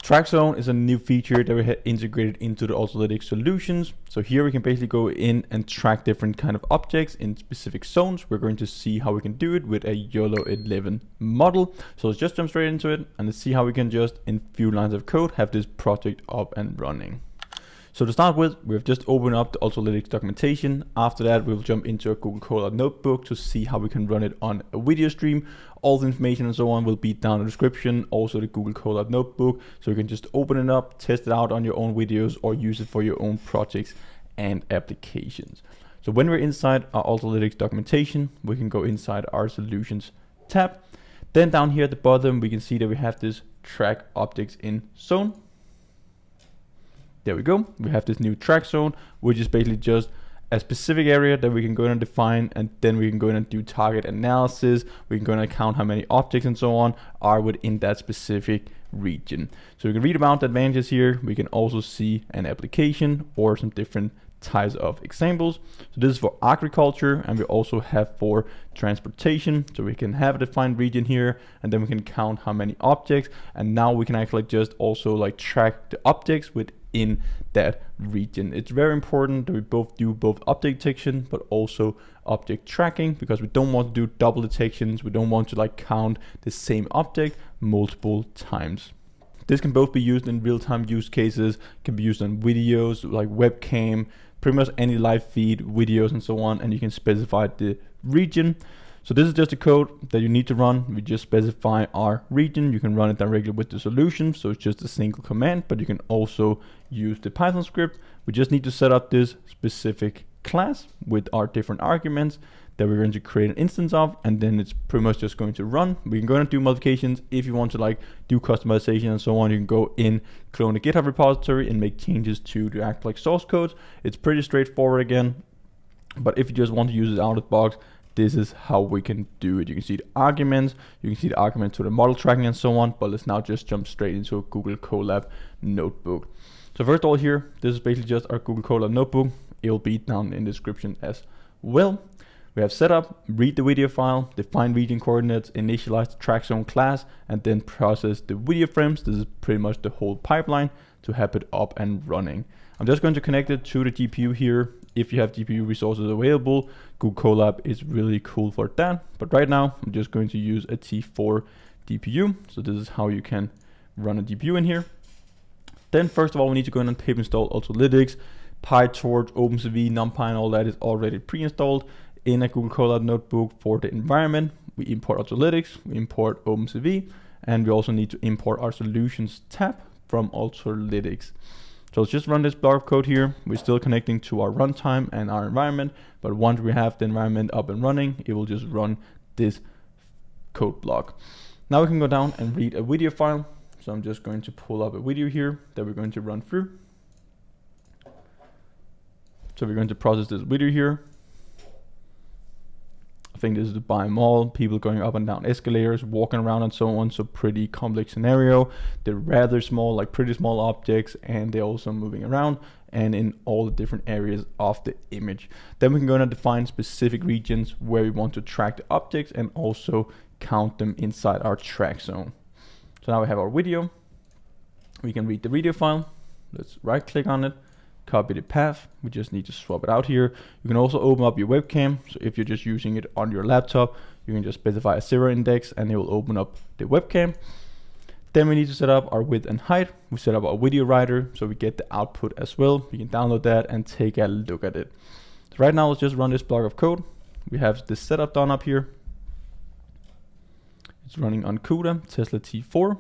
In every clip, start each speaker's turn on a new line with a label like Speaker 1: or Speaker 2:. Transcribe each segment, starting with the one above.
Speaker 1: TrackZone is a new feature that we had integrated into the Ultralytics solutions. So here we can basically go in and track different kind of objects in specific zones. We're going to see how we can do it with a YOLO11 model. So let's just jump straight into it and let's see how we can just in few lines of code have this project up and running. So to start with, we've just opened up the Ultralytics documentation. After that, we'll jump into a Google Colab Notebook to see how we can run it on a video stream. All the information and so on will be down in the description. Also the Google Colab Notebook, so you can just open it up, test it out on your own videos, or use it for your own projects and applications. So when we're inside our Ultralytics documentation, we can go inside our Solutions tab. Then down here at the bottom, we can see that we have this Track Objects in Zone. There we go. We have this new track zone, which is basically just a specific area that we can go in and define, and then we can go in and do target analysis. We can go in and count how many objects and so on are within that specific region. So we can read about the advantages here. We can also see an application or some different types of examples. So this is for agriculture, and we also have for transportation. So we can have a defined region here, and then we can count how many objects, and now we can actually just also like track the objects within that region. It's very important that we do both object detection but also object tracking, because we don't want to do double detections. We don't want to like count the same object multiple times. This can both be used in real-time use cases, can be used on videos like webcam, pretty much any live feed, videos and so on, and you can specify the region. So this is just a code that you need to run. We just specify our region. You can run it directly with the solution, so it's just a single command, but you can also use the Python script. We just need to set up this specific class with our different arguments that we're going to create an instance of, and then it's pretty much just going to run. We can go and do modifications. If you want to like do customization and so on, you can go in, clone the GitHub repository and make changes to the actual like source code. It's pretty straightforward again, but if you just want to use it out of the box, this is how we can do it. You can see the arguments, you can see the argument to the model tracking and so on, but let's now just jump straight into a Google Colab Notebook. So first of all here, this is basically just our Google Colab Notebook. It will be down in the description as well. We have set up, read the video file, define region coordinates, initialize the TrackZone class, and then process the video frames. This is pretty much the whole pipeline to have it up and running. I'm just going to connect it to the GPU here. If you have GPU resources available, Google Colab is really cool for that. But right now, I'm just going to use a T4 GPU. So this is how you can run a GPU in here. Then first of all, we need to go in and pip install Ultralytics, PyTorch, OpenCV, NumPy, and all that is already pre-installed in a Google Colab Notebook. For the environment, we import Ultralytics, we import OpenCV, and we also need to import our Solutions tab from Ultralytics. So let's just run this block of code here. We're still connecting to our runtime and our environment, but once we have the environment up and running, it will just run this code block. Now we can go down and read a video file. So I'm just going to pull up a video here that we're going to run through. So we're going to process this video here. I think this is the Buy Mall, people going up and down escalators, walking around and so on. So pretty complex scenario. They're rather small, like pretty small objects, and they're also moving around and in all the different areas of the image. Then we can go and define specific regions where we want to track the objects and also count them inside our track zone. So now we have our video. We can read the video file. Let's right click on it, copy the path. We just need to swap it out here. You can also open up your webcam. So if you're just using it on your laptop, you can just specify a 0 index and it will open up the webcam. Then we need to set up our width and height. We set up our video writer so we get the output as well. You can download that and take a look at it. So right now, let's just run this block of code. We have this setup done up here. It's running on CUDA, Tesla T4.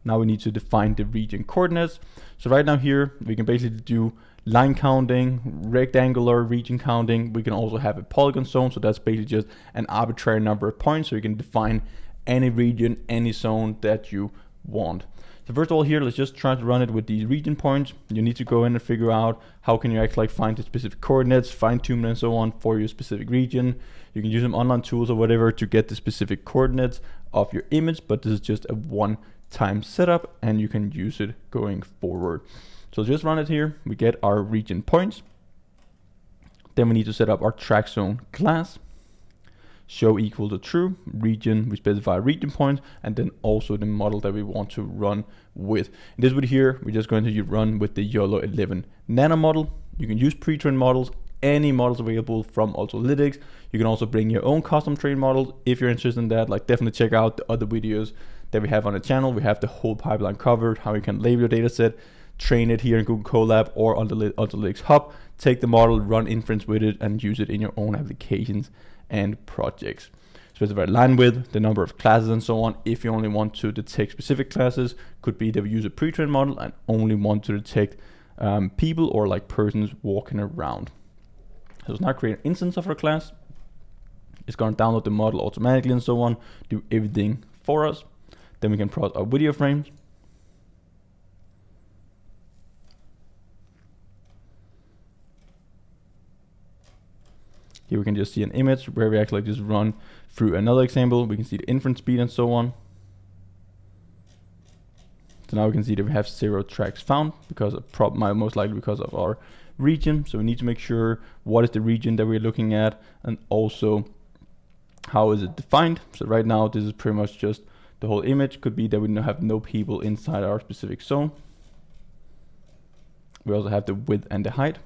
Speaker 1: Now we need to define the region coordinates. So right now here, we can basically do line counting, rectangular region counting. We can also have a polygon zone. So that's basically just an arbitrary number of points. So you can define any region, any zone that you want. So first of all here, let's just try to run it with these region points. You need to go in and figure out how can you actually find the specific coordinates, fine tune and so on for your specific region. You can use some online tools or whatever to get the specific coordinates of your image, but this is just a one-time setup and you can use it going forward. So just run it here. We get our region points. Then we need to set up our TrackZone class. show equal to true, region, we specify region point, and then also the model that we want to run with. In this video here, we're just going to run with the YOLO11 nano model. You can use pre-trained models, any models available from Ultralytics. You can also bring your own custom trained models if you're interested in that. Like, definitely check out the other videos that we have on the channel. We have the whole pipeline covered, how you can label your data set, train it here in Google Colab or on the Ultralytics Hub, take the model, run inference with it, and use it in your own applications and projects. Specify line width, the number of classes, and so on. If you only want to detect specific classes, could be that we use a pre-trained model and only want to detect people or like persons walking around. So let's now create an instance of our class. It's going to download the model automatically and so on, do everything for us. Then we can process our video frames. Here we can just see an image where we actually just run through another example. We can see the inference speed and so on. So now we can see that we have 0 tracks found because of most likely because of our region. So we need to make sure what is the region that we're looking at and also how is it defined. So right now this is pretty much just the whole image. Could be that we have no people inside our specific zone. We also have the width and the height.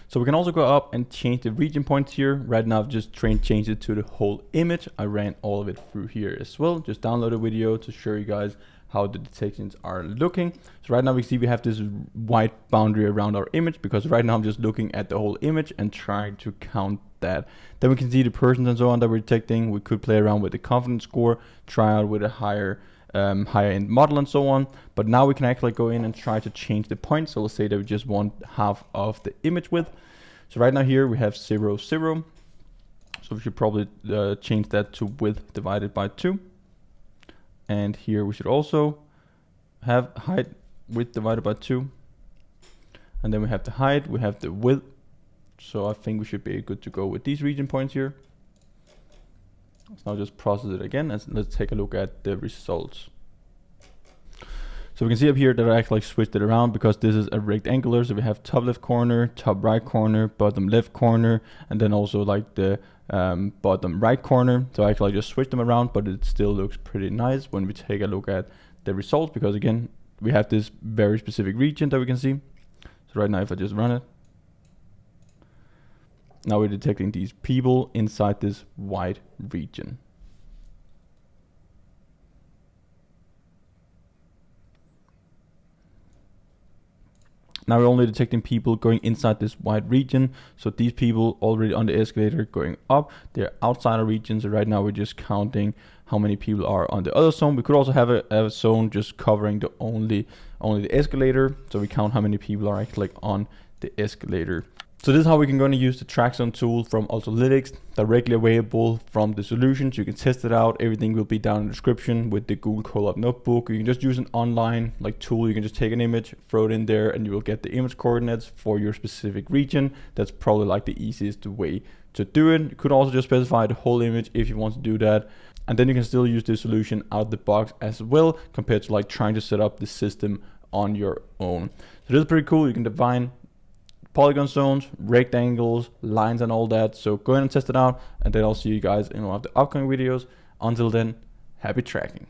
Speaker 1: So we can also go up and change the region points here. Right now I've just changed it to the whole image. I ran all of it through here as well. Just download a video to show you guys how the detections are looking. So right now we see we have this white boundary around our image because right now I'm just looking at the whole image and trying to count that. Then we can see the persons and so on that we're detecting. We could play around with the confidence score, try out with a higher end model and so on. But now we can actually go in and try to change the point. So let's say that we just want half of the image width. So right now here we have 0, 0. So we should probably change that to width divided by 2. And here we should also have height width divided by 2. And then we have the height, we have the width. So I think we should be good to go with these region points here. Let's now just process it again and let's take a look at the results. So we can see up here that I actually switched it around because this is a rectangular. So we have top left corner, top right corner, bottom left corner, and then also like the bottom right corner. So I actually just switched them around, but it still looks pretty nice when we take a look at the results because again, we have this very specific region that we can see. So right now if I just run it, now we're detecting these people inside this white region. Now we're only detecting people going inside this white region. So these people already on the escalator going up, they're outside our region. So right now we're just counting how many people are on the other zone. We could also have a zone just covering the only the escalator. So we count how many people are actually on the escalator. So this is how we can go and use the TrackZone tool from Ultralytics, directly available from the solutions. You can test it out. Everything will be down in the description with the Google Colab Notebook. You can just use an online tool. You can just take an image, throw it in there, and you will get the image coordinates for your specific region. That's probably like the easiest way to do it. You could also just specify the whole image if you want to do that. And then you can still use the solution out of the box as well, compared to like trying to set up the system on your own. So this is pretty cool. You can define polygon zones, rectangles, lines, and all that. So go ahead and test it out, and then I'll see you guys in one of the upcoming videos. Until then, happy tracking.